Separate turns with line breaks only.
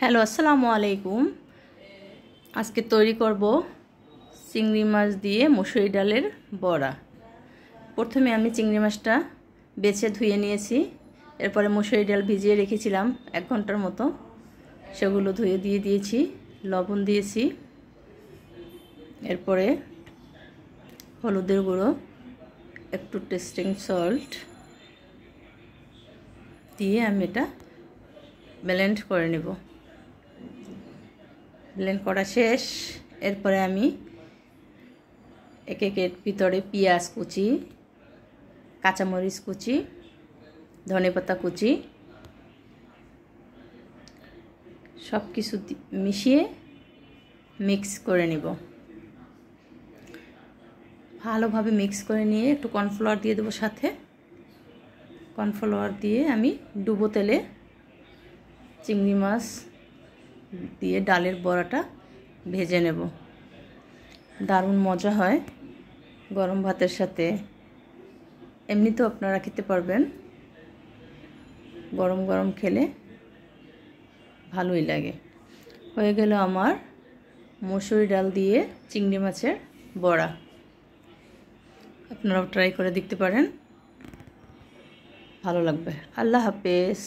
Hello, আসসালামু আলাইকুম। আজকে তৈরি করব চিংড়ি মাছ দিয়ে মসুরি ডালের বড়া। প্রথমে আমি চিংড়ি মাছটা বেছে ধুয়ে নিয়েছি। এরপরে মসুরি ডাল ভিজিয়ে রেখেছিলাম 1 ঘন্টার মতো। সেগুলো ধুয়ে দিয়ে দিয়েছি, লবণ দিয়েছি। এরপরে হলুদের গুঁড়ো, একটু টেস্টিং সল্ট দিয়ে আমি এটা ব্লেন্ড করে নেব। ব্লেন্ড করা শেষ। এরপরে আমি একের ভিতরে পেঁয়াজ কুচি, কাঁচামরিচ কুচি, ধনেপাতা কুচি সব কিছু মিশিয়ে মিক্স করে নেব। ভালোভাবে মিক্স করে নিয়ে একটু কর্নফ্লাওয়ার দিয়ে দেবো সাথে। কর্নফ্লাওয়ার দিয়ে আমি ডুবো তেলে চিংড়ি মাছ দিয়ে ডালের বড়াটা ভেজে নেব। দারুণ মজা হয় গরম ভাতের সাথে, এমনিতেও আপনারা খেতে পারবেন। গরম গরম খেলে ভালোই লাগে। হয়ে গেল আমার মসুরি ডাল দিয়ে চিংড়ি মাছের বড়া। আপনারাও ট্রাই করে দেখতে পারেন, ভালো লাগবে। আল্লাহ হাফেজ।